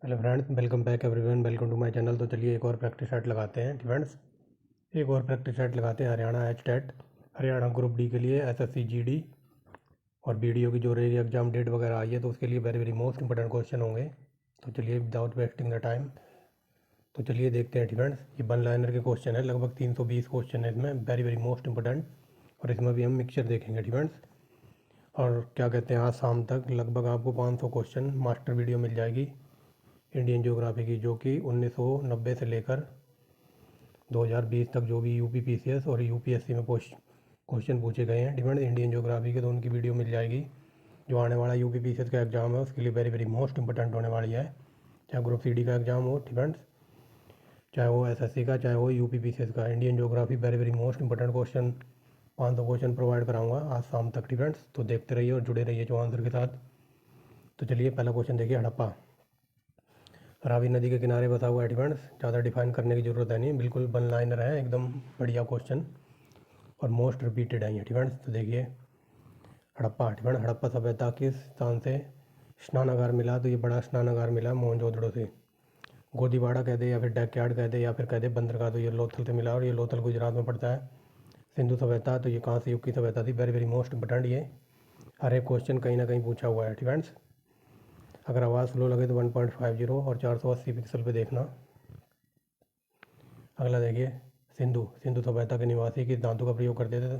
Hello friends, welcome back everyone, welcome to my channel. तो चलिए एक और प्रैक्टिस सेट लगाते हैं फ्रेंड्स। एक और प्रैक्टिस सेट लगाते हैं Haryana HTET, Haryana group D के लिए, एसएससी जीडी और बीडीओ की जो रेल एग्जाम डेट वगैरह आई है तो उसके लिए very very most important question होंगे। तो चलिए विदाउट वेस्टिंग द टाइम तो चलिए देखते हैं फ्रेंड्स। ये वन लाइनर के क्वेश्चन है, लगभग 320 क्वेश्चन है इसमें, वेरी वेरी मोस्ट इंपॉर्टेंट। और इसमें भी हम मिक्सचर देखेंगे फ्रेंड्स। और क्या कहते हैं, आज शाम तक लगभग आपको 500 क्वेश्चन मास्टर वीडियो मिल जाएगी इंडियन ज्योग्राफी की, जो कि 1990 से लेकर 2020 तक जो भी यूपी पीसीएस और यूपीएससी में क्वेश्चन पूछे गए हैं डिपेंड इंडियन ज्योग्राफी के, तो उनकी वीडियो मिल जाएगी। जो आने वाला यूपी पीसीएस का एग्ज़ाम है उसके लिए वेरी वेरी मोस्ट इंपॉर्टेंट होने वाली है, चाहे ग्रुप सीडी का एग्ज़ाम हो डिपेंड्स, चाहे वो एसएससी का, चाहे वो यूपी पीसीएस का। Indian geography very very most important question, 500 question provide कराऊंगा आज शाम तक डिपेंड्स। तो देखते रहिए और जुड़े रहिए जो आंसर के साथ। तो चलिए पहला क्वेश्चन देखिए, हड़प्पा रावी नदी के किनारे बसा हुआ है फ्रेंड्स। ज़्यादा डिफाइन करने की ज़रूरत है नहीं, बिल्कुल वन लाइनर है, एकदम बढ़िया क्वेश्चन और मोस्ट रिपीटेड है ये फ्रेंड्स। तो देखिए हड़प्पा फ्रेंड, हड़प्पा सभ्यता किस स्थान से स्नानागार मिला? तो ये बड़ा स्नानागार मिला मोहनजोदड़ो से। गोदीवाड़ा कह दे या फिर डैकयार्ड कह दे या फिर कह दे बंदरगाह, तो ये लोथल से मिला और ये लोथल गुजरात में पड़ता है। सिंधु सभ्यता, तो ये कहाँ से युग की सभ्यता थी? वेरी वेरी मोस्ट इंपॉर्टेंट, ये हर एक क्वेश्चन कहीं ना कहीं पूछा हुआ है फ्रेंड्स। अगर आवाज़ स्लो लगे तो 1.50 और 480 पिक्सल पे देखना। अगला देखिए, सिंधु सिंधु सभ्यता के निवासी किस धातु का प्रयोग करते थे?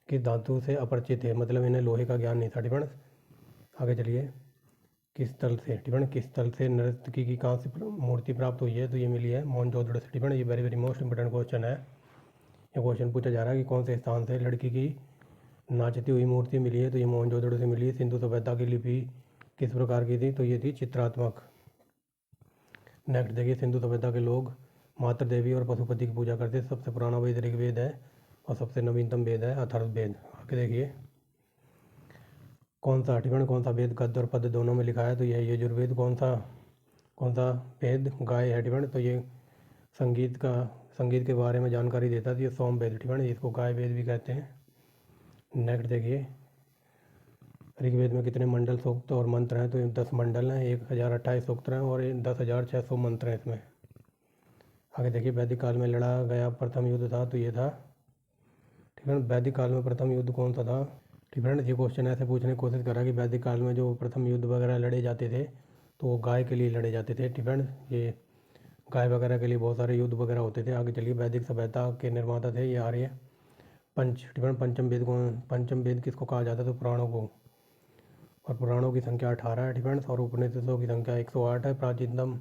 किस धातु से अपरिचित थे, मतलब इन्हें लोहे का ज्ञान नहीं था फ्रेंड्स। आगे चलिए, किस तल से फ्रेंड, किस तल से नर्तकी की कहाँ से मूर्ति प्राप्त हुई है? तो ये मिली है मोहनजोदड़ो से फ्रेंड। ये very very most important question है। ये क्वेश्चन पूछा जा रहा है कि कौन से स्थान से लड़की की नाचती हुई मूर्ति मिली है? तो ये मोहनजोदड़ो से मिली है। सिंधु सभ्यता की लिपि किस प्रकार की थी? तो ये थी चित्रात्मक। नेक्स्ट देखिए, सिंधु सभ्यता के लोग मातृ देवी और पशुपति की पूजा करते हैं। सबसे पुराना वेद ऋग्वेद है और सबसे नवीनतम वेद है अथर्ववेद। आगे देखिए, कौन सा ठिकाना, कौन सा वेद गद्य और पद्य दोनों में लिखा है? तो यह यजुर्वेद। कौन सा वेद गाय है ठिकाना? तो ये संगीत के बारे में जानकारी देता है, तो ये सोम वेद ठिकाना, इसको गाय वेद भी कहते हैं। नेक्स्ट देखिए, ऋग्वेद में कितने मंडल, सूक्त और मंत्र हैं? तो ये 10 मंडल हैं, 1028 सूक्त हैं और 10,600 मंत्र हैं इसमें। आगे देखिए, वैदिक काल में लड़ा गया प्रथम युद्ध था? तो ये था ठीक है। वैदिक काल में प्रथम युद्ध कौन सा था? ठीक है। ये क्वेश्चन ऐसे पूछने की कोशिश करा कि वैदिक काल में जो प्रथम युद्ध वगैरह लड़े जाते थे तो वो गाय के लिए लड़े जाते थे। ठीक है, ये गाय वगैरह के लिए बहुत सारे युद्ध वगैरह होते थे। आगे चलिए, वैदिक सभ्यता के निर्माता थे ये आर्य पंच। ठीक है, पंचम वेद किसको कहा जाता है? तो पुराणों को। और पुराणों की संख्या 18 है डिफेंस और उपनिषदों की संख्या 108 है। प्राचीनतम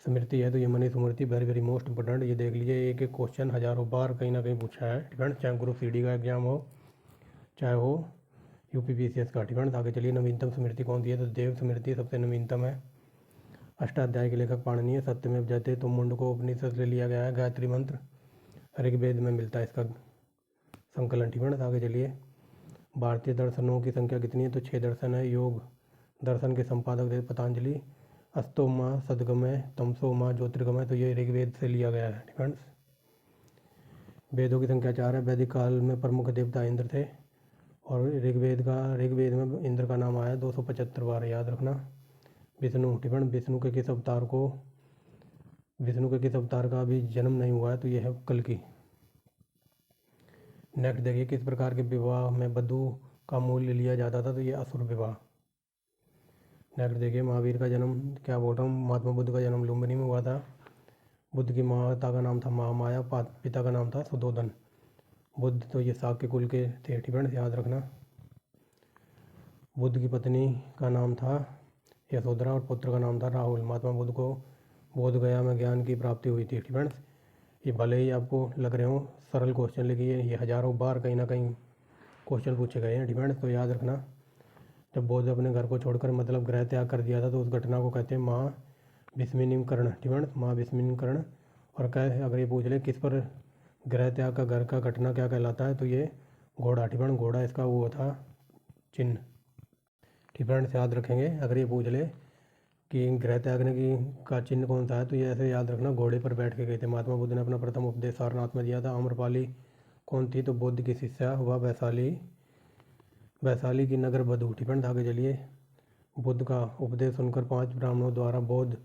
स्मृति है तो ये Manusmriti, very very most important. ये देख लीजिए, एक एक क्वेश्चन हज़ारों बार कहीं ना कहीं पूछा है डिफेंस, चाहे ग्रुप सीडी का एग्जाम हो चाहे हो यूपी पीसीएस का डिफेंस। आगे चलिए, नवीनतम स्मृति कौन सी है? तो देव स्मृति सबसे नवीनतम है। अष्टाध्याय के लेखक पाणिनि है। सत्यमेव जयते तुम मुंड को उपनिषद से लिया गया है। गायत्री मंत्र ऋग्वेद में मिलता है इसका संकलन डिफेंस। आगे चलिए, भारतीय दर्शनों की संख्या कितनी है? तो 6 दर्शन है। योग दर्शन के संपादक थे पतंजलि। अस्तोमा सदगमय, तमसोमा ज्योतिर्गमय, तो ये ऋग्वेद से लिया गया है डिफेंस। वेदों की संख्या 4 है। वैदिक काल में प्रमुख देवता इंद्र थे और ऋग्वेद में इंद्र का नाम आया 275 बार, याद रखना। विष्णु डिफेंस, विष्णु के किस अवतार का अभी जन्म नहीं हुआ है? तो यह है कल्कि। नेक्स्ट देखिए, किस प्रकार के विवाह में वधू का मूल्य लिया जाता था? तो ये असुर विवाह। नेक्स्ट देखिए, महावीर का जन्म, क्या बोल रहा हूँ, महात्मा बुद्ध का जन्म लुम्बिनी में हुआ था। बुद्ध की माता का नाम था महामाया, पिता का नाम था सुधोधन। बुद्ध तो ये शाक्य कुल के थे डिफेंस, याद रखना। बुद्ध की पत्नी का नाम था यशोधरा और पुत्र का नाम था राहुल। महात्मा बुद्ध को बोध गया में ज्ञान की प्राप्ति हुई थी फ्रेंड्स। ये भले ही आपको लग रहे हो सरल क्वेश्चन, लेकिन ये हज़ारों बार कहीं ना कहीं क्वेश्चन पूछे गए हैं फ्रेंड्स, तो याद रखना। जब बुद्ध अपने घर को छोड़कर मतलब गृह त्याग कर दिया था तो उस घटना को कहते हैं महाविस्मिनीकरण फ्रेंड्स, महाविस्मिनीकरण। और क्या अगर ये पूछ ले किस पर गृह त्याग का घर का घटना क्या कहलाता है? तो ये घोड़ा फ्रेंड्स, घोड़ा इसका वो था चिन्ह फ्रेंड्स, याद रखेंगे। अगर ये पूछ ले कि गृह त्यागने की का चिन्ह कौन सा है तो ये ऐसे याद रखना, घोड़े पर बैठ के गए थे। महात्मा बुद्ध ने अपना प्रथम उपदेश सारनाथ में दिया था। आम्रपाली कौन थी? तो बुद्ध की शिष्या, वह वैशाली की नगर बधू फ्रेंड्स। आगे चलिए, बुद्ध का उपदेश सुनकर 5 ब्राह्मणों द्वारा बौद्ध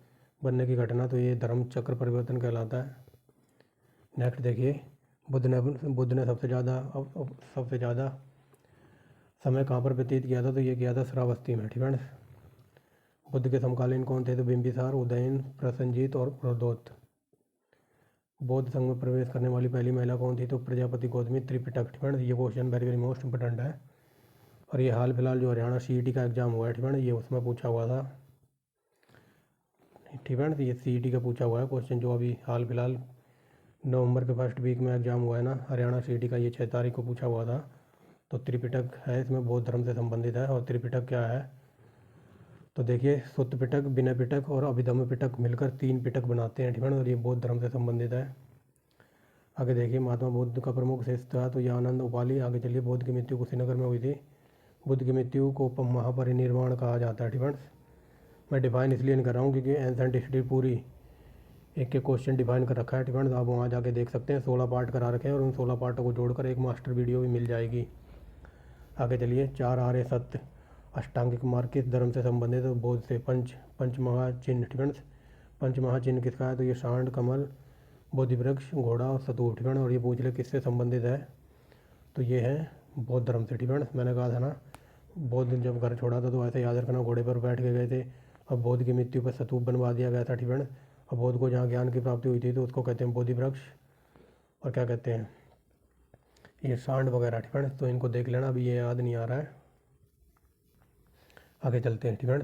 बनने की घटना, तो ये धर्म चक्र परिवर्तन कहलाता है। नेक्स्ट देखिए, बुद्ध ने सबसे ज़्यादा समय कहाँ पर व्यतीत किया था, तो ये किया था श्रावस्ती में। ठीक है। बुद्ध के समकालीन कौन थे, तो बिंबिसार, उदयन, प्रसेनजीत और प्रद्योत। बौद्ध संघ में प्रवेश करने वाली पहली महिला कौन थी, तो प्रजापति गौतमी, त्रिपिटक। ठीक है। ये question very very most important है, और ये हाल फिलहाल जो हरियाणा CET का एग्जाम हुआ है, ठीक है, ये उसमें पूछा हुआ था। ठीक है। तो ये CET का पूछा हुआ है क्वेश्चन, जो अभी हाल फिलहाल नवंबर के फर्स्ट वीक में एग्जाम हुआ है ना हरियाणा CET का, ये 6 तारीख को पूछा हुआ था। तो त्रिपिटक है, इसमें बौद्ध धर्म से संबंधित है। और त्रिपिटक क्या है, तो देखिए सुत्त पिटक, विनय पिटक और अभिधम्म पिटक मिलकर 3 पिटक बनाते हैं। ठीक है। और ये बौद्ध धर्म से संबंधित है। आगे देखिए, महात्मा बुद्ध का प्रमुख शिष्य था, तो ये आनंद उपाली। आगे चलिए, बुद्ध की मृत्यु कुशीनगर में हुई थी। बुद्ध की मृत्यु को महापरिनिर्वाण कहा जाता है। ठीक है। मैं डिफाइन इसलिए नहीं कर रहा हूँ क्योंकि एंसेंट हिस्ट्री पूरी एक के क्वेश्चन डिफाइन कर रखा है। ठीक है। तो आप वहाँ जाके देख सकते हैं, 16 पार्ट करा रखे हैं, और उन 16 पार्टों को जोड़कर एक मास्टर वीडियो भी मिल जाएगी। आगे चलिए, 4 आर्य सत्य अष्टांगिक मार्ग किस धर्म से संबंधित है, तो बौद्ध से। पंच महाचिन्ह। ठीक है। पंच महाचिन्ह किसका है, तो ये सांड, कमल, बोधि वृक्ष, घोड़ा और सतूर। ठीक है। और ये पूछ ले किससे संबंधित है, तो ये है बौद्ध धर्म से। ठीक है। मैंने कहा था ना, बौद्ध जब घर छोड़ा था तो ऐसे याद रखना, घोड़े पर बैठ के गए थे, और बौद्ध की मृत्यु पर स्तूप बनवा दिया गया था। ठीक है। और बौद्ध को जहाँ ज्ञान की प्राप्ति हुई थी, तो उसको कहते हैं बोधि वृक्ष, और क्या कहते हैं, ये सांड वगैरह। ठीक है। तो इनको देख लेना, अभी ये याद नहीं आ रहा है। आगे चलते हैं। ठीक है।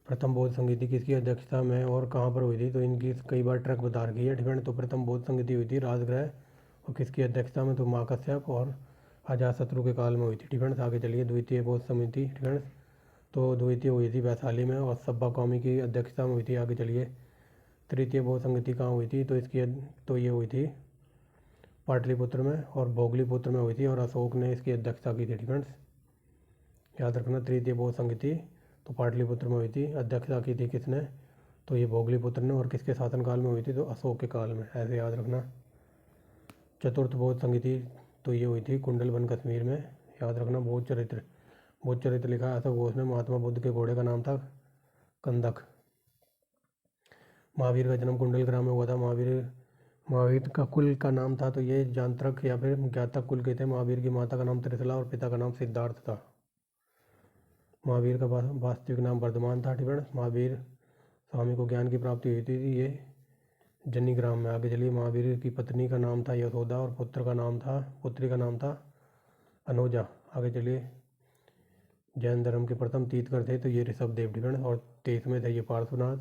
प्रथम बौद्ध संगीति किसकी अध्यक्षता में और कहाँ पर हुई थी, तो इनकी कई बार ट्रक बता रखी है। ठीक है। तो प्रथम बौद्ध संगीति हुई थी राजगृह, और किसकी अध्यक्षता में, तो महाकश्यप और अजातशत्रु के काल में हुई थी। ठीक है। आगे चलिए, द्वितीय बौद्ध समिति। ठीक है। तो द्वितीय हुई थी वैशाली में, और सब्बा कौमी की अध्यक्षता में हुई थी। आगे चलिए, तृतीय बौद्ध संगीति कहाँ हुई थी, तो ये हुई थी पाटलिपुत्र में और भोगलीपुत्र में हुई थी, और अशोक ने इसकी अध्यक्षता की थी। ठीक है। याद रखना, तृतीय बौद्ध संगीति तो पाटलिपुत्र में हुई थी, अध्यक्षता की थी किसने, तो ये भोगलीपुत्र ने, और किसके शासनकाल में हुई थी, तो अशोक के काल में, ऐसे याद रखना। चतुर्थ बौद्ध संगीति तो ये हुई थी कुंडलवन कश्मीर में। याद रखना, बोध चरित्र लिखा अशोक घोष ने। महात्मा बुद्ध के घोड़े का नाम था कंदक। महावीर का जन्म कुंडल ग्राम में हुआ था। महावीर का कुल का नाम था, तो ये जानत्रक या फिर ज्ञातक कुल के थे। महावीर की माता का नाम त्रिशला और पिता का नाम सिद्धार्थ था। महावीर का वास्तविक नाम वर्धमान था। ठीक है। महावीर स्वामी को ज्ञान की प्राप्ति हुई थी ये जन्नीग्राम में। आगे चलिए, महावीर की पत्नी का नाम था यशोदा, और पुत्री का नाम था अनुजा। आगे चलिए, जैन धर्म के प्रथम तीर्थकर थे, तो ये ऋषभदेव। ठीक है। और 23वें थे ये पार्श्वनाथ।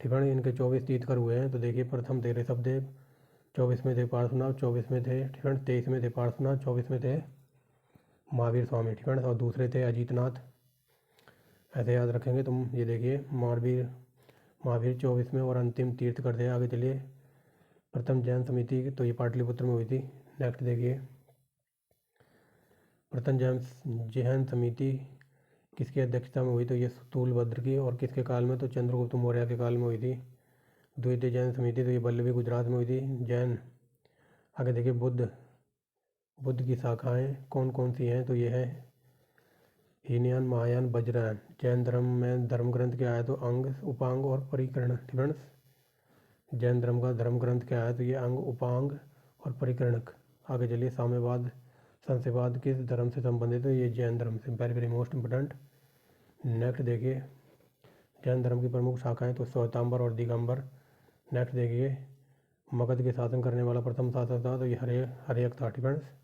ठीक है। इनके 24 तीर्थकर हुए हैं, तो देखिए, प्रथम थे ऋषभदेव, 24वें थे पार्श्वनाथ, 24वें थे, ठीक है, 23वें थे पार्श्वनाथ, 24वें थे महावीर स्वामी। ठीक है। और दूसरे थे अजीतनाथ। ऐसे याद रखेंगे तुम। ये देखिए, महावीर 24वें और अंतिम तीर्थकर थे। आगे चलिए, प्रथम जैन समिति तो ये पाटलिपुत्र में हुई थी। नेक्स्ट देखिए, प्रथम जैन समिति किसकी अध्यक्षता में हुई, तो ये स्थूलभद्र की, और किसके काल में, तो चंद्रगुप्त मौर्य के काल में हुई थी। द्वितीय जैन समिति तो ये वल्लभी गुजरात में हुई थी। जैन, आगे देखिए, बुद्ध की शाखाएं कौन कौन सी हैं, तो ये है हीनयान, महायान, वज्रयान। जैन धर्म में धर्म ग्रंथ क्या है, तो अंग, उपांग और परिकरण। ठीक है। जैन धर्म का धर्म ग्रंथ क्या है, तो ये अंग, उपांग और परिकरणक। आगे चलिए, साम्यवाद संशयवाद किस धर्म से संबंधित है, ये जैन धर्म से। Very very most important. Next देखिए, जैन धर्म की प्रमुख शाखाएं तो श्वेतांबर और दिगंबर। नेक्स्ट देखिए, मगध के शासन करने वाला प्रथम शासक था, तो ये हर्यक था। ठीक है।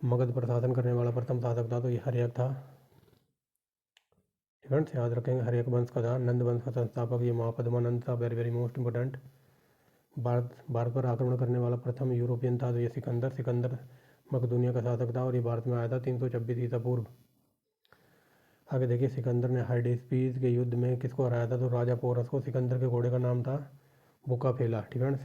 मगध पर शासन करने वाला प्रथम शासक था, तो ये हर्यक था। ठीक है। याद रखेंगे, हर्यक वंश का था। नंद वंश का संस्थापक ये महापद्मानंद था। Very very most important. Bharat पर आक्रमण करने वाला प्रथम यूरोपियन था, तो ये सिकंदर मकदूनिया का शासक था, और ये भारत में आया था 326 ईसा पूर्व। आगे देखिए, सिकंदर ने हाइडेस्पीस के युद्ध में किसको हराया था, तो राजा पोरस को। सिकंदर के घोड़े का नाम था बुकाफेला। ठीक है।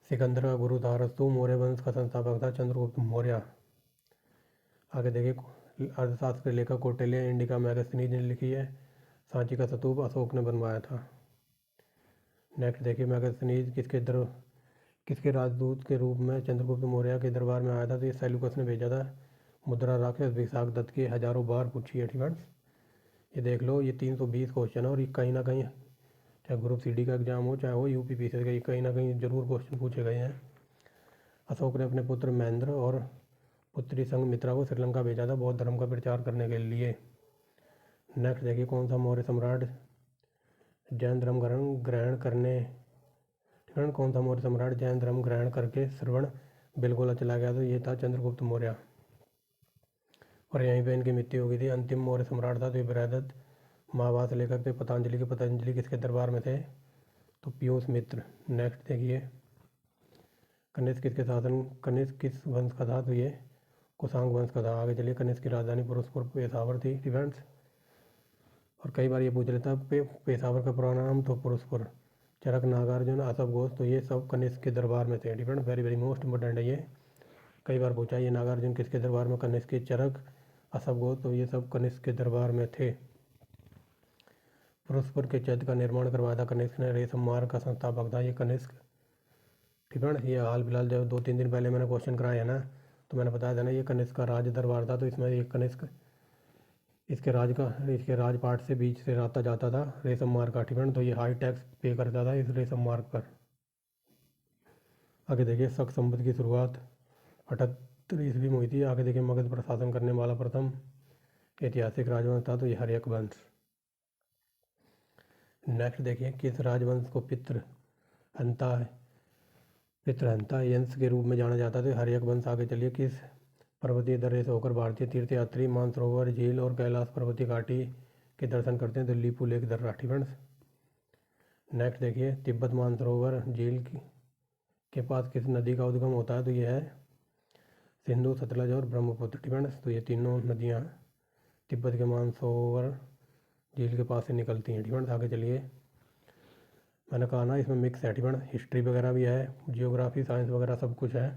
सिकंदर का गुरु था अरस्तु। मौर्य वंश का संस्थापक था चंद्रगुप्त मौर्य। आगे देखिए, अर्थशास्त्र के लेखक कौटिल्य, इंडिका मैगजीन ने लिखी है। सांची का स्तूप अशोक ने बनवाया था। नेक्स्ट देखिए, मैगजीन किसके राजदूत के रूप में चंद्रगुप्त मौर्य के दरबार में आया था, तो ये सेल्यूकस ने भेजा था। मुद्रा राक्षस विशाख दत्त की हज़ारों बार पूछी है फ्रेंड्स। ये देख लो, ये 320 क्वेश्चन है और ये कहीं ना कहीं, चाहे ग्रुप सीडी का एग्जाम हो चाहे वो यूपी पीसीएस का, ये कहीं ना कहीं जरूर क्वेश्चन पूछे गए हैं। अशोक ने अपने पुत्र महेंद्र और पुत्री संघमित्रा को श्रीलंका भेजा था बौद्ध धर्म का प्रचार करने के लिए। नेक्स्ट देखिए, कौन सा मौर्य सम्राट जैन धर्म ग्रहण करने, कौन सा मौर्य सम्राट जैन धर्म ग्रहण करके श्रवण बेलगोला चला गया? तो ये था चंद्रगुप्त मौर्य, और यहीं पे इनकी मृत्यु हो गई थी। अंतिम मौर्य सम्राट था तो ये बृहदत्त। महाभारत लेखक थे पतंजलि के, पतंजलि किसके दरबार में थे? तो पीयूष मित्र। नेक्स्ट देखिए, कनिष्क किसके शासन, कनिष्क किस वंश का था? तो ये कुशांग वंश का था। आगे चलिए, कनिष्क की राजधानी पुरुषपुर पेशावर थी फ्रेंड्स। और कई बार ये पूछ लेता पेशावर का पुराना नाम, तो पुरुषपुर। चरक, नागार्जुन, असफ घोष, तो ये सब कनिष्क के दरबार में थे friend. Very very most important है ये, कई बार पूछा ये नागार्जुन किसके दरबार में? कनिष्क के। चरक, असफ घोष, तो ये सब कनिष्क के दरबार में थे। पुरुषपुर के चैत्य का निर्माण करवाया था कनिष्क ने। रेशम मार्ग का संस्थापक था ये कनिष्क। ठीक है, ये हाल फिलहाल जब 2-3 दिन पहले मैंने क्वेश्चन कराया है ना, तो मैंने बताया था ना ये कनिष्क का राज दरबार था। तो इसमें ये कनिष्क, इसके राजपाट से बीच से रास्ता जाता था रेशम मार्ग का। ठीक है, तो ये हाई टैक्स पे करता था इस रेशम मार्ग पर। आगे देखिए, शक संवत की शुरुआत 78 ईस्वी में हुई थी। आगे देखिए, मगध पर शासन करने वाला प्रथम ऐतिहासिक राजवंश था तो ये हर्यक वंश। नेक्स्ट देखिए, किस राजवंश को पितृहंता यंश के रूप में जाना जाता था? हर्यक वंश। आगे चलिए, किस पर्वतीय दर्रे से होकर भारतीय तीर्थयात्री मानसरोवर झील और कैलाश पर्वतीय घाटी के दर्शन करते हैं? तो लीपू लेक दर्रा। फ्रेंड्स। नेक्स्ट देखिए, तिब्बत मानसरोवर झील के पास किस नदी का उद्गम होता है? तो यह है सिंधु, सतलज और ब्रह्मपुत्र। फ्रेंड्स, तो ये तीनों नदियाँ तिब्बत के मानसरोवर झील के पास से निकलती हैं। फ्रेंड्स, आगे चलिए, मैंने कहा ना इसमें मिक्स है। फ्रेंड्स, हिस्ट्री वगैरह भी है, जियोग्राफी, साइंस वगैरह सब कुछ है,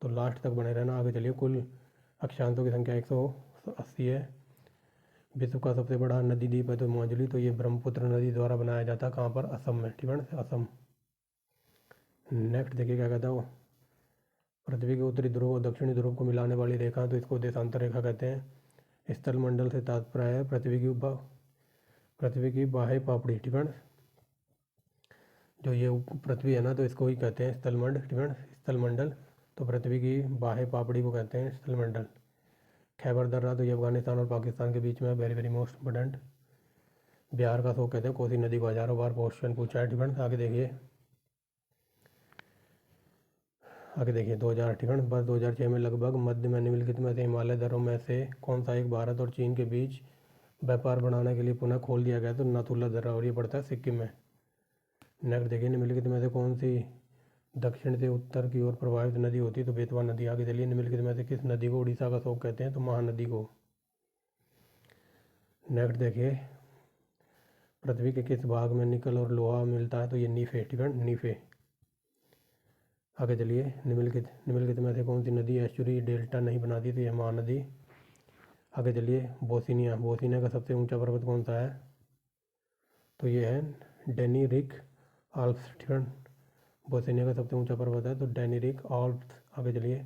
तो लास्ट तक बने रहना। आगे चलिए, कुल अक्षांशों की संख्या 180 है। विश्व का सबसे बड़ा नदी द्वीप है तो माजुली, तो ये ब्रह्मपुत्र नदी द्वारा बनाया जाता है। कहाँ पर? असम में। ठीक है, असम। नेक्स्ट देखिए, क्या कहता है वो, पृथ्वी के उत्तरी ध्रुव और दक्षिणी ध्रुव को मिलाने वाली रेखा, तो इसको देशांतर रेखा कहते हैं। स्थल मंडल से तात्पर्य है पृथ्वी की बाह्य पापड़ी। ठीक है, जो ये पृथ्वी है ना, तो इसको ही कहते हैं स्थलमंड। ठीक है, स्थलमंडल, तो पृथ्वी की बाह्य पापड़ी को कहते हैं स्थलमंडल। खैबर दर्रा, तो ये अफगानिस्तान और पाकिस्तान के बीच में, very very most important. Bihar का शोक कहते हैं कोसी नदी को, हज़ारों बार क्वेश्चन पूछा है। ठीक है, आगे देखिए, 2000। ठीक है, बस 2006 में लगभग मध्य में निम्नलिखित में से हिमालय दर्रों में से कौन सा एक भारत और चीन के बीच व्यापार बढ़ाने के लिए पुनः खोल दिया गया? तो नाथुला दर्रा, और ये पड़ता है सिक्किम में। नेक्स्ट देखिए, निम्नलिखित में से कौन सी दक्षिण से उत्तर की ओर प्रवाहित नदी होती है? तो बेतवा नदी। आगे चलिए, निम्नलिखित में से किस नदी को उड़ीसा का शोक कहते हैं? तो महानदी को। नेक्स्ट देखिए, पृथ्वी के किस भाग में निकल और लोहा मिलता है? तो ये नीफे। ठीक है, नीफे। आगे चलिए, निम्नलिखित में से कौन सी नदी एस्चुरी डेल्टा नहीं बनाती? तो यह महानदी। आगे चलिए, बोस्निया का सबसे ऊंचा पर्वत कौन सा है? तो ये है डेनीरिक आल्प्स। ठीक है, बोस्निया का सबसे ऊंचा पर्वत है तो डेनीरिक आल्प्स। आगे चलिए,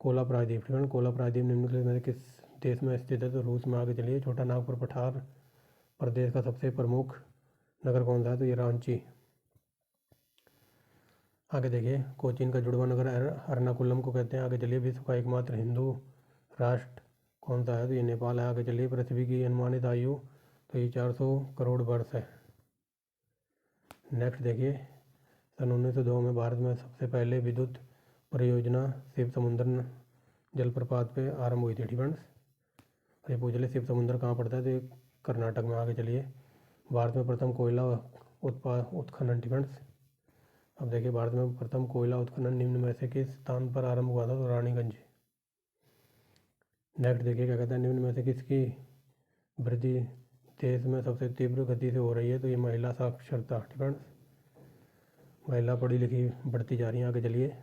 कोला प्रायद्वीप। ठीक है, कोला प्रायद्वीप निम्नलिखित में से किस देश में स्थित है? तो रूस में। आगे चलिए, छोटा नागपुर पठार प्रदेश का सबसे प्रमुख नगर कौन सा है? तो ये रांची। आगे देखिए, कोचीन का जुड़वा नगर एर्नाकुलम को कहते हैं। आगे चलिए, विश्व का एकमात्र हिंदू राष्ट्र कौन सा है? तो ये नेपाल है। आगे चलिए, पृथ्वी की अनुमानित आयु, तो ये 400 करोड़ वर्ष है। नेक्स्ट देखिए, सन 1902 में भारत में सबसे पहले विद्युत परियोजना शिव समुद्र जलप्रपात पे आरंभ हुई थी। फ्रेंड्स, ये पूछ ले शिव समुद्र कहाँ पड़ता है? तो ये कर्नाटक में। आगे चलिए, भारत में प्रथम कोयला उत्खनन। फ्रेंड्स, अब देखिए, भारत में प्रथम कोयला उत्खनन निम्न में से किस स्थान पर आरंभ हुआ था? तो रानीगंज। नेक्स्ट देखिए, क्या कहता है, निम्न में से किसकी वृद्धि देश में सबसे तीव्र गति से हो रही है? तो ये महिला साक्षरता। ठीक है, महिला पढ़ी लिखी बढ़ती जा रही है। आगे चलिए,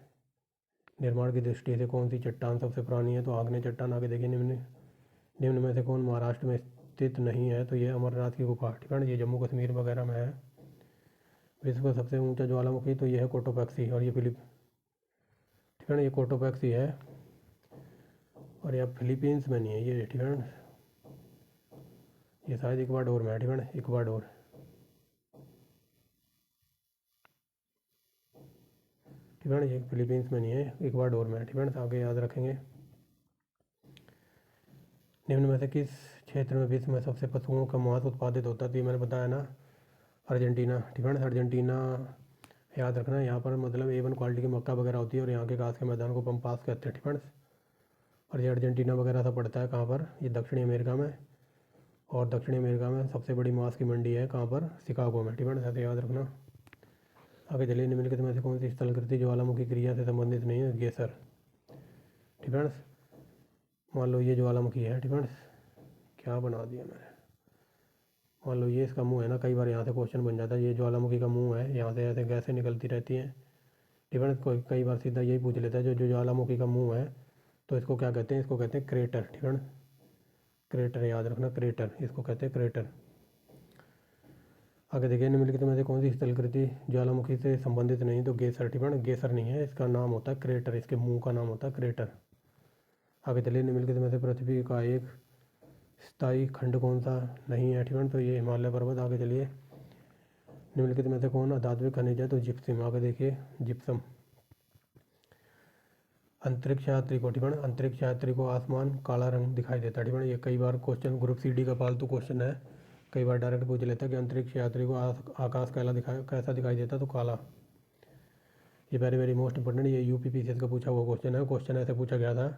निर्माण की दृष्टि से कौन सी चट्टान सबसे पुरानी है? तो आग्नेय चट्टान। आगे देखिए, निम्न में से कौन महाराष्ट्र में स्थित नहीं है? तो ये अमरनाथ की गुफा। ठीक है, ये जम्मू कश्मीर वगैरह में है। विश्व का सबसे ऊंचा ज्वालामुखी, तो ये है कोटोपैक्सी, और ये ठीक है, ये कोटोपैक्सी है। और यह फिलीपींस में नहीं है ये, ठीक है। ये शायद इक्वाडोर में है, ठीक है, इक्वाडोर। ठीक है, ये फिलीपींस में नहीं है, इक्वाडोर में है, ठीक है। आगे याद रखेंगे। निम्न में से किस क्षेत्र में विश्व में सबसे पशुओं का मांस उत्पादित होता है? तो ये मैंने बताया ना, अर्जेंटीना, ठीक है। अर्जेंटीना याद रखना, यहाँ पर मतलब A1 क्वालिटी की मक्का वगैरह होती है और यहाँ के घास के मैदान को पम्पास कहते हैं, ठीक है। और ये अर्जेंटीना वगैरह सब पड़ता है कहाँ पर? ये दक्षिणी अमेरिका में। और दक्षिणी अमेरिका में सबसे बड़ी मांस की मंडी है कहाँ पर? शिकागो में, ठीक है। ऐसे याद रखना। आगे चलिए, निम्नलिखित में से कौन सी स्थलाकृति ज्वालामुखी क्रिया से संबंधित नहीं है? गेसर, ठीक है। मान लो ये ज्वालामुखी है, ठीक है। क्या बना दिया मैंने, मान लो ये इसका मुंह है ना, कई बार यहाँ से क्वेश्चन बन जाता है। ये ज्वालामुखी का मुंह है, यहाँ से ऐसे गैसें निकलती रहती हैं, ठीक है। कोई कई बार सीधा यही पूछ लेता है, जो जो ज्वालामुखी का मुंह है तो इसको क्या कहते हैं? इसको कहते हैं क्रेटर, ठीक है। क्रेटर याद रखना, क्रेटर, इसको कहते हैं क्रेटर। आगे देखिए, निम्नलिखित में से कौन सी स्थलाकृति ज्वालामुखी से संबंधित नहीं? तो गेसर, ठीक है। गेसर नहीं है, इसका नाम होता है क्रेटर, इसके मुंह का नाम होता है क्रेटर। आगे चलिए, निम्नलिखित में से पृथ्वी का एक स्थायी खंड कौन सा नहीं है? ठीक है, तो ये हिमालय पर्वत। आगे चलिए, निम्नलिखित में से कौन अधात्विक खनिज है? तो जिप्सम। आगे देखिए, जिप्सम। अंतरिक्ष यात्री को, ठीक है, अंतरिक्ष यात्री को आसमान काला रंग दिखाई देता है, ठीक है। ये कई बार क्वेश्चन ग्रुप CD का फालतू क्वेश्चन है, कई बार डायरेक्ट पूछ लेता है कि अंतरिक्ष यात्री को आकाश कैसा दिखाई देता? तो काला। ये वेरी वेरी मोस्ट इंपॉर्टेंट, ये UPPCS का पूछा हुआ क्वेश्चन है। क्वेश्चन ऐसे पूछा गया था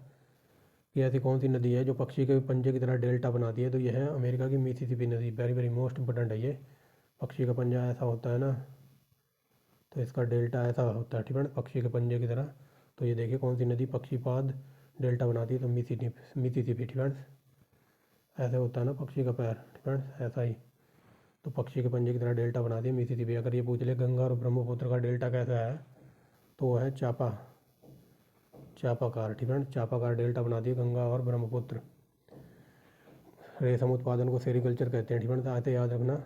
कि ऐसी कौन सी नदी है जो पक्षी के पंजे की तरह डेल्टा बनाती है? तो यह है अमेरिका की मिसिसिपी नदी। वेरी वेरी मोस्ट इंपॉर्टेंट है ये। पक्षी का पंजा ऐसा होता है ना, तो इसका डेल्टा ऐसा होता है, ठीक है, पक्षी के पंजे की तरह। तो ये देखिए कौन सी नदी पक्षीपाद डेल्टा बनाती है? तो मिसिसिपी, ठीक है। ऐसे होता है ना पक्षी का पैर, ठीक है, ऐसा ही। तो पक्षी के पंजे की तरह डेल्टा बनाती है मिसिसिपी। अगर ये पूछ ले गंगा और ब्रह्मपुत्र का डेल्टा कैसा है, तो वो है चापाकार, ठीक है। चापाकार डेल्टा बनाती है गंगा और ब्रह्मपुत्र। रेशम उत्पादन को सेरिकल्चर कहते हैं, ठीक है। आते याद रखना।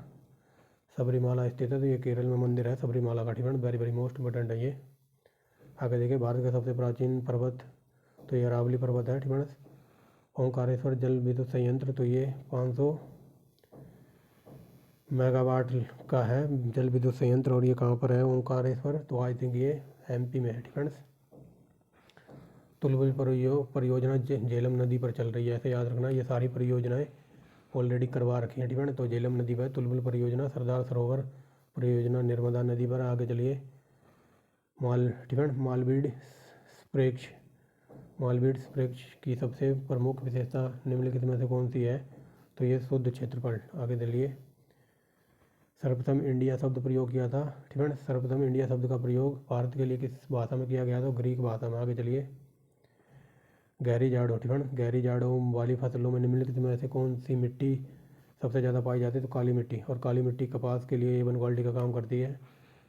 सबरीमाला स्थित है, तो ये केरल में मंदिर है सबरीमाला का, ठीक है। वेरी वेरी मोस्ट इंपॉर्टेंट है ये। आगे देखिए, भारत का सबसे प्राचीन पर्वत, तो ये अरावली पर्वत है, ठीक है। ओंकारेश्वर जल विद्युत संयंत्र, तो ये 500 मेगावाट का है जल विद्युत संयंत्र, और ये कहाँ पर है ओंकारेश्वर? तो आई थिंक ये MP में है, ठीक है। तुलबुल परियोजना झेलम नदी पर चल रही है, ऐसे याद रखना। ये सारी परियोजनाएं ऑलरेडी करवा रखी हैं, ठीक है। तो झेलम नदी पर तुलबुल परियोजना, सरदार सरोवर परियोजना नर्मदा नदी पर। आगे चलिए, ठीक है, मालवीड स्प्रेक्ष की सबसे प्रमुख विशेषता निम्नलिखित में से कौन सी है? तो ये शुद्ध क्षेत्रफल। आगे चलिए, सर्वप्रथम इंडिया शब्द प्रयोग किया था, ठीक है। सर्वप्रथम इंडिया शब्द का प्रयोग भारत के लिए किस भाषा में किया गया? तो ग्रीक भाषा में। आगे चलिए, गहरी जाड़ों, ठीक है, गहरी जाड़ों वाली फसलों में निम्नलिखित में से कौन सी मिट्टी सबसे ज़्यादा पाई जाती है? तो काली मिट्टी। और काली मिट्टी कपास के लिए A1 क्वालिटी का काम करती है।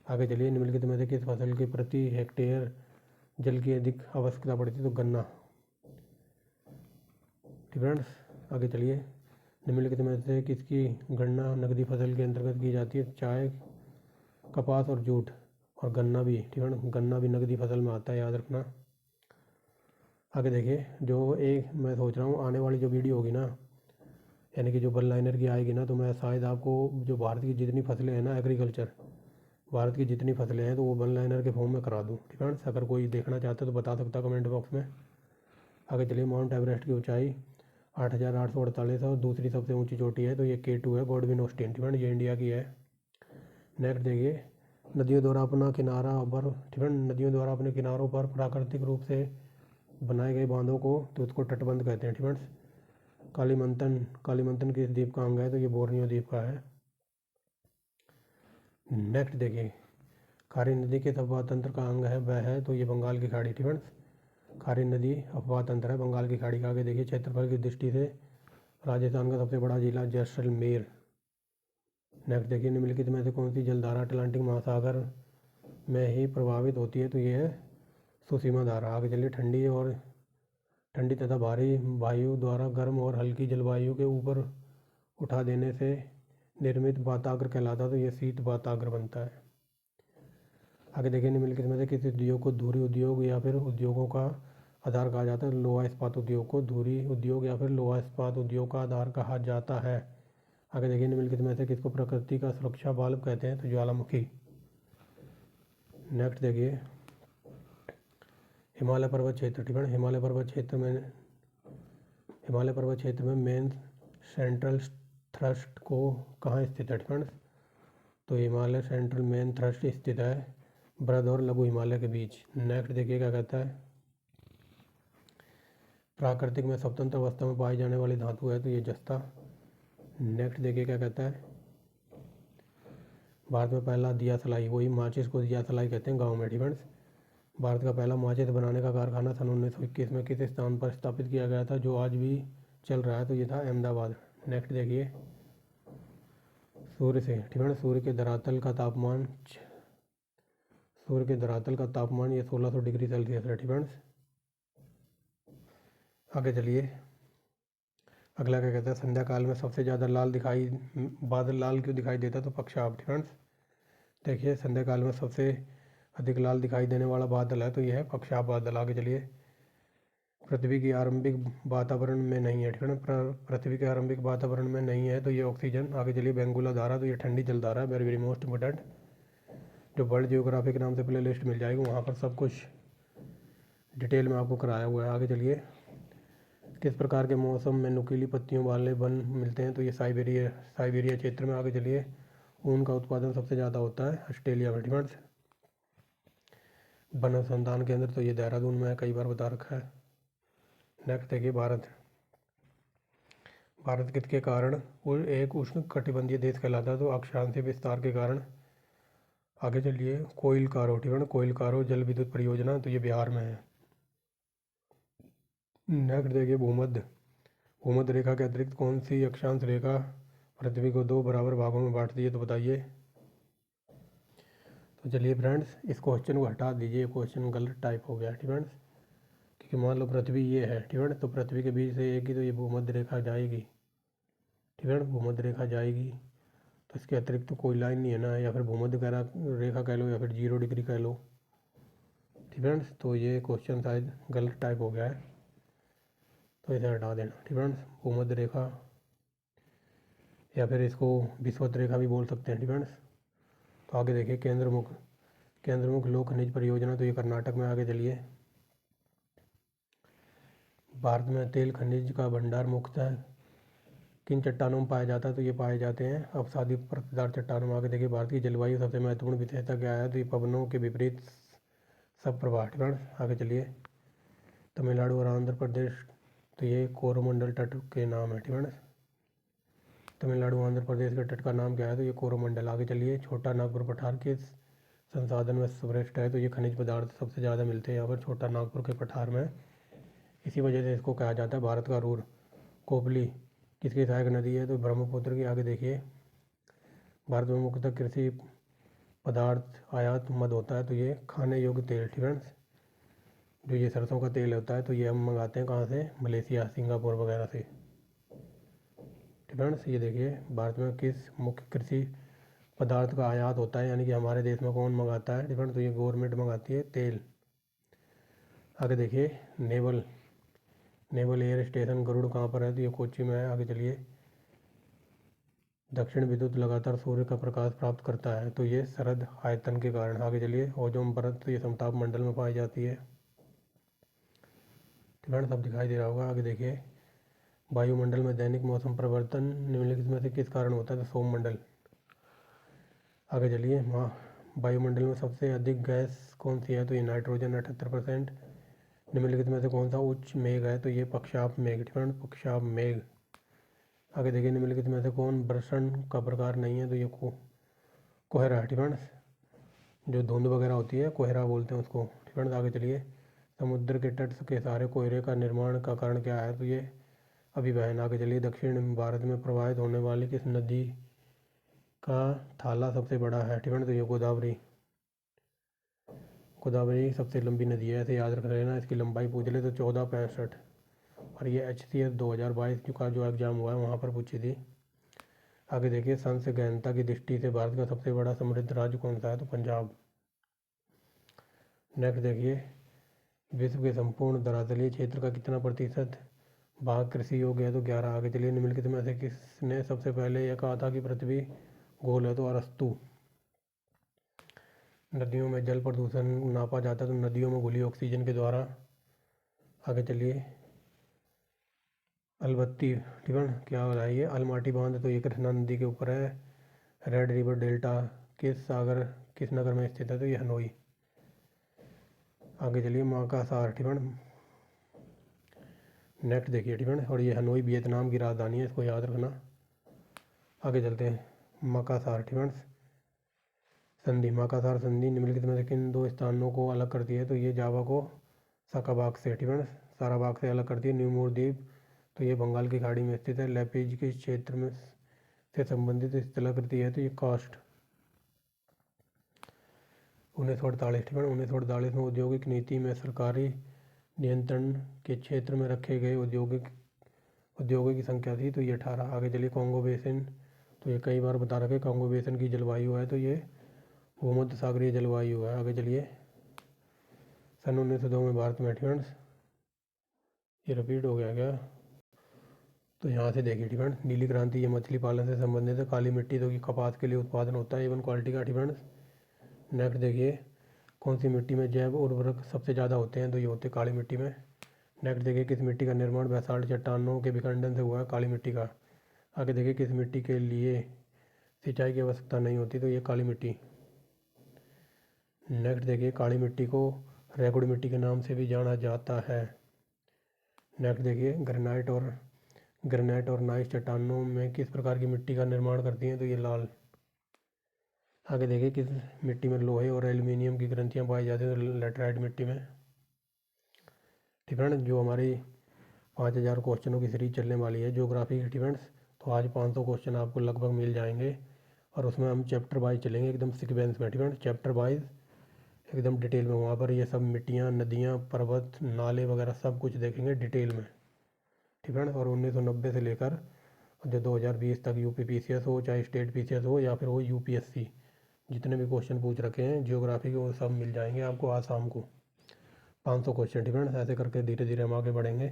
आगे चलिए, निम्नलिखित में से किस फसल के प्रति हेक्टेयर जल की अधिक आवश्यकता पड़ती है? तो गन्ना, ठीक है। आगे चलिए, निम्नलिखित में से किसकी गणना नकदी फसल के अंतर्गत की जाती है? चाय, कपास और जूट। और गन्ना भी, ठीक है, गन्ना भी नकदी फसल में आता है, याद रखना। आगे देखिए, जो एक मैं सोच रहा हूँ आने वाली जो वीडियो होगी ना, यानी कि जो वन लाइनर की आएगी ना, तो मैं शायद आपको जो भारत की जितनी फसलें हैं ना, एग्रीकल्चर भारत की जितनी फसलें हैं, तो वो वन लाइनर के फॉर्म में करा दूँ, ठीक है। अगर कोई देखना चाहता है तो बता सकता है कमेंट बॉक्स में। आगे चलिए, माउंट एवरेस्ट की ऊंचाई 8,848 है और दूसरी सबसे ऊंची चोटी है, तो ये K2 है, गॉडविन ऑस्टिन, ठीक है, ये इंडिया की है। नेक्स्ट देखिए, नदियों द्वारा अपना किनारा पर, ठीक है, नदियों द्वारा अपने किनारों पर प्राकृतिक रूप से बनाए गए बांधों को, तो उसको तटबंध कहते हैं, ठीक है। कालीमंथन किस द्वीप का अंग है? तो ये बोर्नियो द्वीप का है। नेक्स्ट देखिए, खारी नदी किस अफवाह तंत्र का अंग है? वह है, तो ये बंगाल की खाड़ी, ठीक है। खारी नदी अफवाह तंत्र है बंगाल की खाड़ी का। आगे देखिए, क्षेत्रफल की दृष्टि से राजस्थान का सबसे बड़ा जिला जैसलमेर। नेक्स्ट देखिए, निम्नलिखित में से कौन सी जलधारा अटलांटिक महासागर में ही प्रभावित होती है? तो ये है सुसीमा धारा। आगे चलिए, ठंडी तथा भारी वायु द्वारा गर्म और हल्की जलवायु के ऊपर उठा देने से निर्मित वाताग्र कहलाता है, तो ये शीत वाताग्र बनता है। आगे देखिए, निम्नलिखित में से किस उद्योग को धुरी उद्योग या फिर उद्योगों का आधार कहा जाता है। लोहा इस्पात उद्योग को धुरी उद्योग या फिर लोहा इस्पात उद्योग का आधार कहा जाता है। आगे देखिए, निम्नलिखित में से किसको प्रकृति का सुरक्षा बाल्ब कहते हैं? तो ज्वालामुखी। नेक्स्ट देखिए, हिमालय पर्वत क्षेत्र। ठीक है, हिमालय पर्वत क्षेत्र में मेन सेंट्रल थ्रस्ट को कहाँ स्थित है? ठीक है, तो हिमालय सेंट्रल मेन थ्रस्ट स्थित है बृहद और लघु हिमालय के बीच। नेक्स्ट देखिए क्या कहता है, प्राकृतिक में स्वतंत्र अवस्था में पाई जाने वाली धातु है, तो ये जस्ता। नेक्स्ट देखिए क्या कहता है, भारत में पहला दिया सलाई, वही माचिस को दिया सलाई कहते हैं गाँव में। ठीक है, भारत का पहला माचिस बनाने का कारखाना सन 1921 में किस स्थान पर स्थापित किया गया था, जो आज भी चल रहा है? तो ये था अहमदाबाद। नेक्स्ट देखिए, सूर्य से। ठीक है, सूर्य के धरातल का तापमान ये 1600 डिग्री सेल्सियस है। ठीक है, आगे चलिए, अगला क्या कहता है, संध्या काल में सबसे ज़्यादा बादल लाल क्यों दिखाई देता? तो पक्षाभ। ठीक है, देखिए संध्या काल में सबसे अधिक लाल दिखाई देने वाला बादल है, तो यह है पक्षाभ बादल। आगे चलिए, पृथ्वी की आरंभिक वातावरण में नहीं है। ठीक है, पृथ्वी के आरंभिक वातावरण में नहीं है, तो ये ऑक्सीजन। आगे चलिए, बेंगुला धारा, तो ये ठंडी जलधारा है। वेरी वेरी मोस्ट इम्पोर्टेंट, जो वर्ल्ड जियोग्राफी के नाम से प्ले लिस्ट मिल जाएगी, वहाँ पर सब कुछ डिटेल में आपको कराया हुआ है। आगे चलिए, किस प्रकार के मौसम में नुकीली पत्तियों वाले वन मिलते हैं? तो ये साइबेरिया क्षेत्र में। आगे चलिए, ऊन का उत्पादन सबसे ज़्यादा होता है ऑस्ट्रेलिया में। ठीक है, वन अनुसंधान केंद्र, तो ये देहरादून में है, कई बार बता रखा है। नेक्स्ट देखिए, भारत किसके कारण एक उष्ण कटिबंधीय देश कहलाता है? तो अक्षांशीय विस्तार के कारण। आगे चलिए, कोयल कारो। ठीक है, कोयल कारो जल विद्युत परियोजना, तो ये बिहार में है। नेक्स्ट देखिए, भूमध्य रेखा के अतिरिक्त कौन सी अक्षांश रेखा पृथ्वी को 2 बराबर भागों में बांटती है? तो बताइए। तो चलिए फ्रेंड्स, इस क्वेश्चन को हटा दीजिए, क्वेश्चन गलत टाइप हो गया। ठीक है, क्योंकि मान लो पृथ्वी ये है। ठीक है, तो पृथ्वी के बीच से एक ही, तो ये भूमध्य रेखा जाएगी। ठीक है, भूमध्य रेखा जाएगी, तो इसके अतिरिक्त तो कोई लाइन नहीं है ना, या फिर भूमध्य रेखा कह लो या फिर 0 डिग्री कह लो। ठीक है, तो ये क्वेश्चन शायद गलत टाइप हो गया है, तो इसे हटा देना। ठीक है, भूमध्य रेखा या फिर इसको विषुवत रेखा भी बोल सकते हैं। ठीक है, तो आगे देखिए, केंद्रमुख लोह खनिज परियोजना, तो ये कर्नाटक में। आगे चलिए, भारत में तेल खनिज का भंडार मुख्यतः किन चट्टानों में पाया जाता है? तो ये पाए जाते हैं अपसादी परतदार चट्टानों में। आगे देखिए, भारत की जलवायु सबसे महत्वपूर्ण विशेषता क्या है? तो ये पवनों के विपरीत सब प्रवाह। ठीक है, आगे चलिए, तमिलनाडु और आंध्र प्रदेश, तो ये कोरोमंडल तट के नाम है। ठीक है, तमिलनाडु आंध्र प्रदेश के तट का नाम क्या है? तो ये कोरोमंडल। आगे चलिए, छोटा नागपुर पठार किस संसाधन में श्रेष्ठ है? तो ये खनिज पदार्थ सबसे ज़्यादा मिलते हैं यहाँ पर छोटा नागपुर के पठार में। इसी वजह से इसको कहा जाता है भारत का रूर। कोपली किसकी सहायक नदी है? तो ब्रह्मपुत्र की। आगे देखिए, भारत में मुख्यतः कृषि पदार्थ आयात मद होता है, तो ये खाने योग्य तेल। ठीक है, जो ये सरसों का तेल होता है, तो ये हम मंगाते हैं कहाँ से? मलेशिया, सिंगापुर वगैरह से। ठीक है, ये देखिए, भारत में किस मुख्य कृषि पदार्थ का आयात होता है, यानी कि हमारे देश में कौन मंगाता है? ठीक है, तो ये गवर्नमेंट मंगाती है, तेल। आगे देखिए, नेवल एयर स्टेशन गरुड़ कहाँ पर है? तो ये कोच्चि में है। आगे चलिए, दक्षिण विद्युत लगातार सूर्य का प्रकाश प्राप्त करता है, तो ये शरद आयतन के कारण। आगे चलिए, ओजोन परत, तो ये समताप मंडल में पाई जाती है। ठीक है, सब दिखाई दे रहा होगा। आगे देखिए, वायुमंडल में दैनिक मौसम परिवर्तन निम्नलिखित में से किस कारण होता है? तो सौममंडल। आगे चलिए, वायुमंडल में सबसे अधिक गैस कौन सी है? तो ये नाइट्रोजन 78%। निम्नलिखित में से कौन सा उच्च मेघ है? तो ये पक्षाप मेघ। ठीक है, पक्षाप मेघ। आगे देखिए, निम्नलिखित में से कौन वर्षण का प्रकार नहीं है? तो ये कोहरा। ठीक है, जो धुंध वगैरह होती है, कोहरा बोलते हैं उसको। ठीक है, आगे चलिए, समुद्र के तट के सहारे कोयले का निर्माण का कारण क्या है? तो ये अभिवहन। आगे चलिए, दक्षिण भारत में प्रवाहित होने वाली किस नदी का थाला सबसे बड़ा है? ठीक है, तो ये गोदावरी सबसे लंबी नदी है, ऐसे याद रख लेना। इसकी लंबाई पूछ ले तो 1465, और ये HCS 2022 का जो एग्ज़ाम हुआ है वहाँ पर पूछी थी। आगे देखिए, संघ गहनता की दृष्टि से भारत का सबसे बड़ा समृद्ध राज्य कौन सा है? तो पंजाब। नेक्स्ट देखिए, विश्व के संपूर्ण धरातलीय क्षेत्र का कितना प्रतिशत भाग कृषि योग्य है? तो 11। आगे चलिए, निम्नलिखित में से किसने सबसे पहले यह कहा था कि पृथ्वी गोल है? तो अरस्तु। नदियों में जल प्रदूषण नापा जाता है तो नदियों में घुली ऑक्सीजन के द्वारा। आगे चलिए, अलबत्ती, ठीक है, क्या हो रहा है ये? अलमाटी बांध, तो ये कृष्णा नदी के ऊपर है। रेड रिवर डेल्टा किस नगर में स्थित है? तो ये हनोई। आगे चलिए, माकासार, ठीक है, नेक्स्ट देखिए, ठीक है, और ये हनोई वियतनाम की राजधानी है, इसको याद रखना। आगे चलते हैं, माकासार, ठीक है, संधि। माकासार संधि निम्नलिखित में से किन दो स्थानों को अलग करती है? तो ये जावा को साकाबाग से, ठीक है, साराबाग से अलग करती है। न्यू द्वीप, तो ये बंगाल की खाड़ी में स्थित है। लेपिज के क्षेत्र में से संबंधित स्थलाकृति है, तो ये कास्ट। 1948, ठीक है, 1948 में औद्योगिक नीति में सरकारी नियंत्रण के क्षेत्र में रखे गए उद्योगों की संख्या थी, तो ये 18। आगे चलिए, कॉन्गो बेसिन, तो ये कई बार बता रखे, कॉन्गो बेसिन की जलवायु है, तो ये भूमध्य सागरीय जलवायु है। आगे चलिए, सन 1902 में भारत में, ठीक है, ये रिपीट हो गया क्या? तो यहाँ से देखिए, ठीक है, नीली क्रांति, ये मछली पालन से संबंधित है। काली मिट्टी, तो कि कपास के लिए उत्पादन होता है, एवन क्वालिटी का, ठीक है। नेक्स्ट देखिए, कौन सी मिट्टी में जैव उर्वरक सबसे ज़्यादा होते हैं? तो ये होते हैं काली मिट्टी में। नेक्स्ट देखिए, किस मिट्टी का निर्माण बेसाल्ट चट्टानों के विखंडन से हुआ है? काली मिट्टी का। आगे देखिए, किस मिट्टी के लिए सिंचाई की आवश्यकता नहीं होती? तो ये काली मिट्टी। नेक्स्ट देखिए, काली मिट्टी को रेगुड़ मिट्टी के नाम से भी जाना जाता है। नेक्स्ट देखिए, ग्रेनाइट और नाइस चट्टानों में किस प्रकार की मिट्टी का निर्माण करती हैं? तो ये लाल। आगे देखिए, किस मिट्टी में लोहे और एल्यूमिनियम की ग्रंथियाँ पाई जाती हैं? तो लेटराइट मिट्टी में, ठीक है। जो हमारी 5000 क्वेश्चनों की सीरीज चलने वाली है ज्योग्राफी के, स्टूडेंट्स, तो आज 500 क्वेश्चन आपको लगभग मिल जाएंगे और उसमें हम चैप्टर वाइज चलेंगे, एकदम सीक्वेंस में, ठीक है, चैप्टर वाइज एकदम डिटेल में। वहाँ पर ये सब मिट्टियाँ, नदियाँ, पर्वत, नाले वगैरह सब कुछ देखेंगे डिटेल में, ठीक है। और 1990 से लेकर जो 2020 तक UP PCS हो, चाहे स्टेट PCS हो या फिर हो UPSC, जितने भी क्वेश्चन पूछ रखे हैं ज्योग्राफी के वो सब मिल जाएंगे आपको आज शाम को। 500 क्वेश्चन, ठीक है। ऐसे करके धीरे धीरे हम आगे बढ़ेंगे।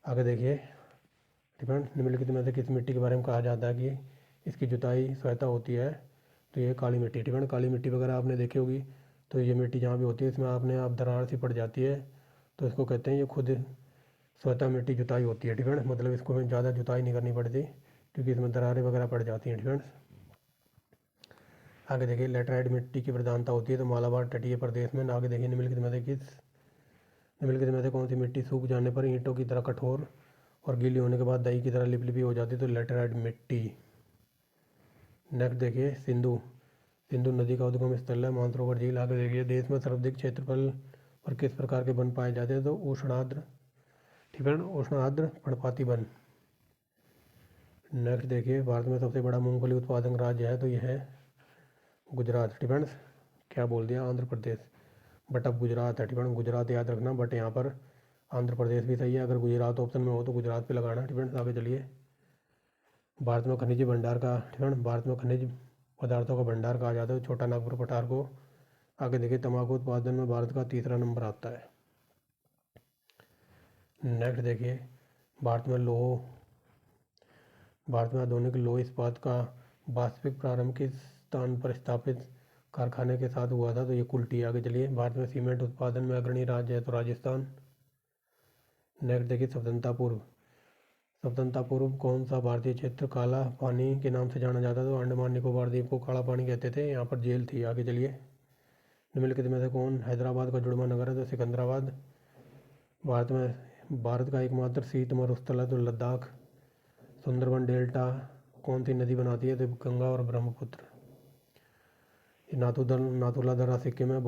आगे देखिए, ठीक है, निम्नलिखित में से किस मिट्टी के बारे में कहा जाता है कि इसकी जुताई सहायता होती है? तो ये काली मिट्टी, ठीक है। काली मिट्टी वगैरह आपने देखी होगी, तो ये मिट्टी जहाँ भी होती है इसमें आपने आप दरार सी पड़ जाती है, तो इसको कहते हैं ये खुद स्वतः मिट्टी जुताई होती है, ठीक है। मतलब इसको में ज़्यादा जुताई नहीं करनी पड़ती क्योंकि इसमें दरारें वगैरह पड़ जाती हैं, ठीक है। आगे देखिए, लेटराइट मिट्टी की प्रधानता होती है तो मालाबार तटीय प्रदेश में। आगे देखिए, निम्नलिखित में से कौन सी मिट्टी सूख जाने पर ईंटों की तरह कठोर और गीली होने के बाद दही की तरह लिपलिपी हो जाती है? तो लेटराइट मिट्टी। नेक्स्ट देखिए, सिंधु नदी का उद्गम स्थल है मानसरोवर झील। आगे देखिए, देश में सर्वाधिक क्षेत्रफल पर किस प्रकार के वन पाए जाते हैं? तो उष्णार्द्र, ठीक है, उष्णार्द्र पर्णपाती वन। नेक्स्ट देखिए, भारत में सबसे बड़ा मूंगफली उत्पादक राज्य है? तो यह है गुजरात, ठीक है। क्या बोल दिया? आंध्र प्रदेश, बट अब गुजरात है, ठीक है, गुजरात याद रखना, बट यहाँ पर आंध्र प्रदेश भी सही है। अगर गुजरात ऑप्शन में हो तो गुजरात पे लगाना, ठीक है। आगे चलिए, भारत में खनिज भंडार का, ठीक है, भारत में खनिज पदार्थों का भंडार कहा जाता है छोटा नागपुर पठार को। आगे देखिए, तंबाकू उत्पादन में भारत का तीसरा नंबर आता है। नेक्स्ट देखिए, भारत में आधुनिक लौह इस्पात का वास्तविक प्रारंभ किस स्थान पर स्थापित कारखाने के साथ हुआ था? तो ये कुल्टी। आगे चलिए, भारत में सीमेंट उत्पादन में अग्रणी राज्य है? तो राजस्थान। नेक्स्ट देखिए, स्वतंत्रता पूर्व कौन सा भारतीय क्षेत्र काला पानी के नाम से जाना जाता था? तो अंडमान निकोबार द्वीप को काला पानी कहते थे, यहाँ पर जेल थी। आगे चलिए, निम्नलिखित में से कौन हैदराबाद का जुड़वा नगर है? तो सिकंदराबाद। भारत का एकमात्र शीत मरुस्थल है? तो लद्दाख। सुंदरबन डेल्टा कौन सी नदी बनाती है? तो गंगा और ब्रह्मपुत्र। नाथुला दर्रा सिक्किम में।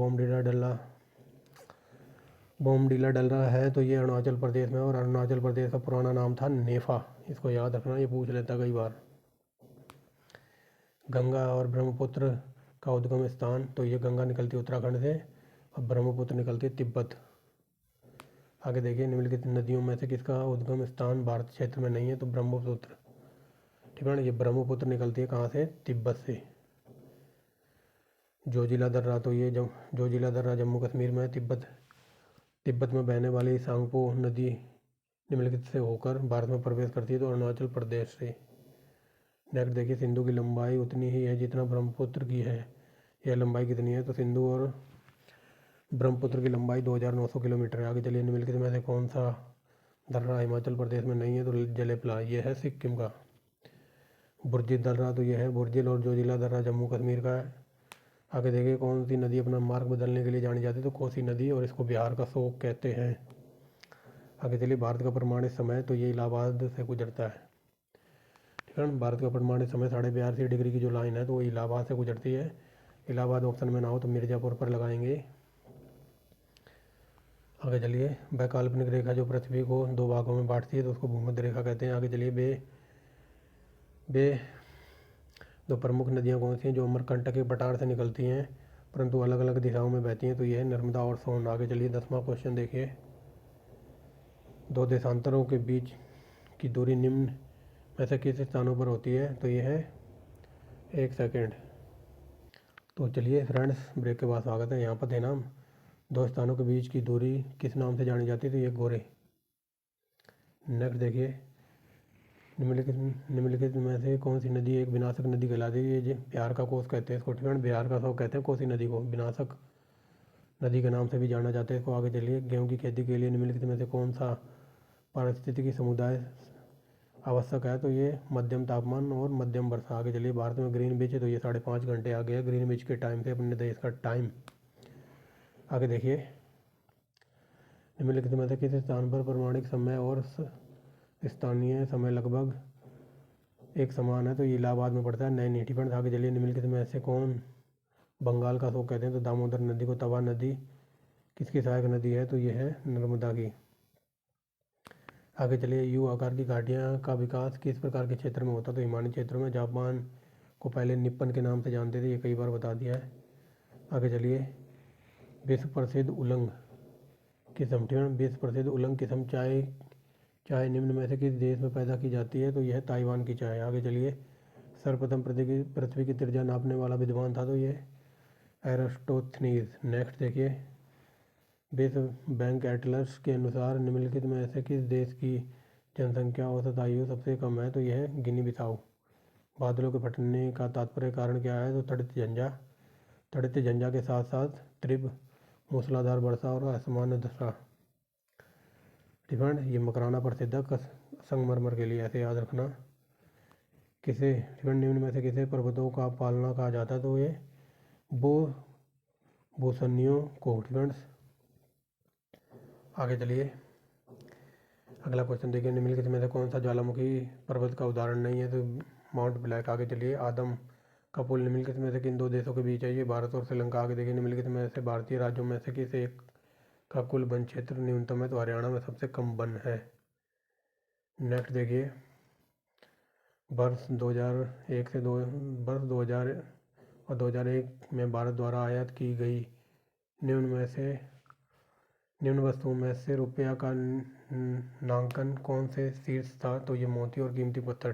बोमडीला डलरा है तो ये अरुणाचल प्रदेश में, और अरुणाचल प्रदेश का पुराना नाम था नेफा, इसको याद रखना, ये पूछ लेता कई बार। गंगा और ब्रह्मपुत्र का उद्गम स्थान, तो ये गंगा निकलती है उत्तराखंड से और ब्रह्मपुत्र निकलती है तिब्बत। आगे देखिए, निम्नलिखित नदियों में से किसका उद्गम स्थान भारत क्षेत्र में नहीं है? तो ब्रह्मपुत्र, ठीक है ना। ये ब्रह्मपुत्र निकलती है कहाँ से? तिब्बत से। जोजिला दर्रा तो ये जोजिला दर्रा जम्मू कश्मीर में तिब्बत में बहने वाली सांगपो नदी निम्नलिखित से होकर भारत में प्रवेश करती है तो अरुणाचल प्रदेश से। नेक्स्ट देखिए, सिंधु की लंबाई उतनी ही है जितना ब्रह्मपुत्र की है। यह लंबाई कितनी है? तो सिंधु और ब्रह्मपुत्र की लंबाई 2900 किलोमीटर है। आगे चलिए, निम्नलिखित में से कौन सा दर्रा हिमाचल प्रदेश में नहीं है? तो जलेपला, ये है सिक्किम का। बुर्जिल दर्रा तो ये है बुर्जिल, और जोजिला दर्रा जम्मू कश्मीर का है। आगे देखिए, कौन सी नदी अपना मार्ग बदलने के लिए जानी जाती है? तो कोसी नदी, और इसको बिहार का शोक कहते हैं। आगे चलिए, भारत का प्रमाणित समय तो ये इलाहाबाद से गुजरता है। ठीक है ना, भारत का प्रमाणित समय 82.5 डिग्री की जो लाइन है तो वो इलाहाबाद से गुजरती है। इलाहाबाद ऑप्शन में ना हो तो मिर्ज़ापुर पर लगाएंगे। आगे चलिए, वैकल्पिक रेखा जो पृथ्वी को दो भागों में बांटती है तो उसको भूमध्य रेखा कहते हैं। आगे चलिए, बे दो प्रमुख नदियाँ कौन सी हैं जो अमरकंटक के पठार से निकलती हैं परंतु अलग अलग दिशाओं में बहती हैं? तो ये है नर्मदा और सोन। आगे चलिए, 10वां क्वेश्चन देखिए, दो देशांतरों के बीच की दूरी निम्न में से किस स्थानों पर होती है? तो ये है 1 सेकेंड। तो चलिए फ्रेंड्स, ब्रेक के बाद स्वागत है। यहाँ पर थे नाम, दो स्थानों के बीच की दूरी किस नाम से जानी जाती है? तो ये गोरे। नेक्स्ट देखिए, निम्नलिखित में से कौन सी नदी एक विनाशक नदी कहलाती है? ये बिहार का कोस कहते हैं इसको। ठीक है, बिहार का शोक कहते हैं कोसी नदी को, विनाशक नदी के नाम से भी जाना जाता है इसको। आगे चलिए, गेहूँ की खेती के लिए निम्नलिखित में से कौन सा पारिस्थितिकी समुदाय आवश्यक है? तो ये मध्यम तापमान और मध्यम वर्षा। आगे चलिए, भारत में ग्रीनविच है तो ये 5.5 घंटे आ गया ग्रीनविच के टाइम से अपने देश का टाइम। आगे देखिए, निम्नलिखित में से किस स्थान पर प्रमाणिक समय और स्थानीय समय लगभग एक समान है? तो ये इलाहाबाद में पड़ता है, नई नीति पर। आगे चलिए, निम्नलिखित में से कौन बंगाल का शोक कहते हैं? तो दामोदर नदी को। तवा नदी किसकी सहायक नदी है? तो ये है नर्मदा की। आगे चलिए, यू आकार की घाटियाँ का विकास किस प्रकार के क्षेत्र में होता है? तो हिमालयी क्षेत्रों में। जापान को पहले निप्पन के नाम से जानते थे, ये कई बार बता दिया है। आगे चलिए, विश्व प्रसिद्ध उलंग किस्म। ठीक है, विश्व प्रसिद्ध उलंग किस्म चाय निम्न में से किस देश में पैदा की जाती है? तो यह है ताइवान की चाय। आगे चलिए, सर्वप्रथम पृथ्वी की त्रिज्या नापने वाला विद्वान था? तो ये एरिस्टोथनीज। नेक्स्ट देखिए, विश्व बैंक एटलस के अनुसार निम्नलिखित में से किस देश की जनसंख्या औसत आयु सबसे कम है? तो यह है गिनी बिसाऊ। बादलों के फटने का तात्पर्य कारण क्या है? तो तड़ित झंझा के साथ साथ तीव्र मूसलाधार वर्षा और असमान्य दशा। डिफेंड, ये मकराना प्रसिद्ध है संगमरमर के लिए, ऐसे याद रखना। किसे डिफेंड निम्न में से किसे पर्वतों का पालना कहा जाता है? तो ये बोसनियों को। डिफेंड, आगे चलिए, अगला क्वेश्चन देखिए, निम्नलिखित में से कौन सा ज्वालामुखी पर्वत का उदाहरण नहीं है? तो माउंट ब्लैक। आगे चलिए, आदम का पुल निम्नलिखित में से किन दो देशों के बीच है? ये भारत और श्रीलंका। आगे देखिए, निम्नलिखित में से भारतीय राज्यों में से किस एक का कुल वन क्षेत्र न्यूनतम है? तो हरियाणा में सबसे कम वन है। नेक्स्ट देखिए, वर्ष 2000 और 2001 में भारत द्वारा आयात की गई निम्न वस्तुओं में से रुपया का नामांकन कौन से शीर्ष था? तो ये मोती और कीमती पत्थर।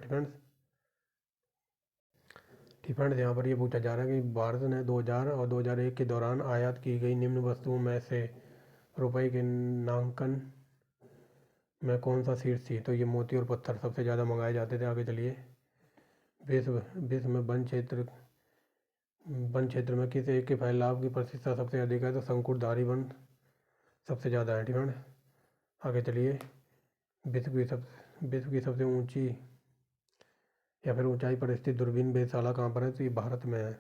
डिफेंस यहाँ पर ये पूछा जा रहा है कि भारत ने 2000 और 2001 के दौरान आयात की गई निम्न वस्तुओं में से रुपये के नामांकन में कौन सा शीर्ष थी? तो ये मोती और पत्थर सबसे ज़्यादा मंगाए जाते थे। आगे चलिए, विश्व में वन क्षेत्र में किस एक के फैलाव की प्रतिशत सबसे अधिक है? तो शंकुधारी वन सबसे ज़्यादा है। डिफेंड, आगे चलिए, विश्व की सबसे ऊंची या फिर ऊंचाई पर स्थित दूरबीन वेधशाला कहाँ पर है? तो ये भारत में है।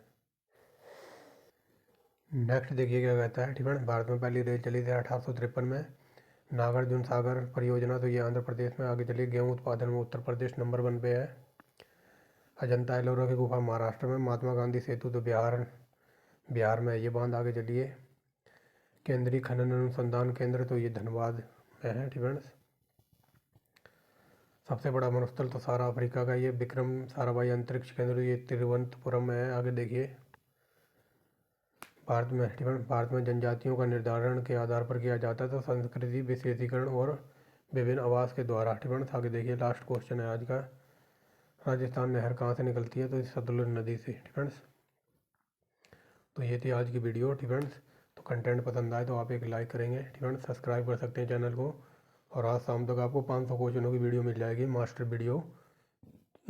नेक्स्ट देखिए क्या कहता है। ठीक है, भारत में पहली रेल चली थी 1853 में, नागार्जुन सागर परियोजना। तो ये आंध्र प्रदेश में। आगे चलिए, गेहूँ उत्पादन में उत्तर प्रदेश नंबर 1 पे है। अजंता एलोरा की गुफा महाराष्ट्र में। महात्मा गांधी सेतु तो बिहार में ये बांध। आगे चलिए, केंद्रीय खनन अनुसंधान केंद्र तो ये धनबाद में है। डिफेंस, सबसे बड़ा मरुस्थल तो सारा अफ्रीका का ये विक्रम साराभाई अंतरिक्ष केंद्र ये तिरुवनंतपुरम में है। आगे देखिए, भारत में जनजातियों का निर्धारण के आधार पर किया जाता है तो संस्कृति विशेषीकरण और विभिन्न आवास के द्वारा। डिफेंस, आगे देखिए, लास्ट क्वेश्चन है आज का, राजस्थान नहर कहाँ से निकलती है? तो सतलुज नदी से। डिफेंस, तो ये थी आज की वीडियो ठीक फ्रेंड्स। तो कंटेंट पसंद आए तो आप एक लाइक करेंगे ठीक फ्रेंड्स, सब्सक्राइब कर सकते हैं चैनल को। और आज शाम तक आपको 500 क्वेश्चनों की वीडियो मिल जाएगी, मास्टर वीडियो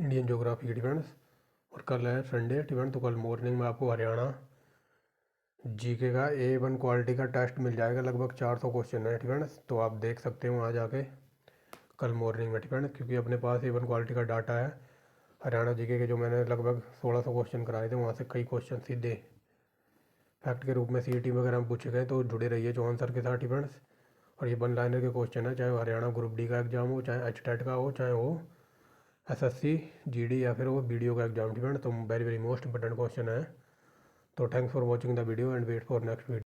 इंडियन ज्योग्राफी की ठीक फ्रेंड्स। और कल है संडे ठीक फ्रेंड्स, तो कल मॉर्निंग में आपको हरियाणा जीके का A1 क्वालिटी का टेस्ट मिल जाएगा, लगभग 400 क्वेश्चन है ठीक फ्रेंड्स। तो आप देख सकते हो वहाँ जाके कल मॉर्निंग में ठीक फ्रेंड्स, क्योंकि अपने पास A1 क्वालिटी का डाटा है हरियाणा जीके के, जो मैंने लगभग 1600 क्वेश्चन कराए थे, वहाँ से कई क्वेश्चन सीधे फैक्ट के रूप में CET वगैरह में पूछे गए। तो जुड़े रहिए चौहान सर के साथ ठीक फ्रेंड्स। और ये 1 लाइनर के क्वेश्चन है, चाहे वो हरियाणा ग्रुप डी का एग्जाम हो, चाहे HTET का हो, चाहे वो SSC GD या फिर वो BDO का एग्जाम ठीक फ्रेंड्स। तो very very most important question है। तो thanks for watching the video and wait for next video.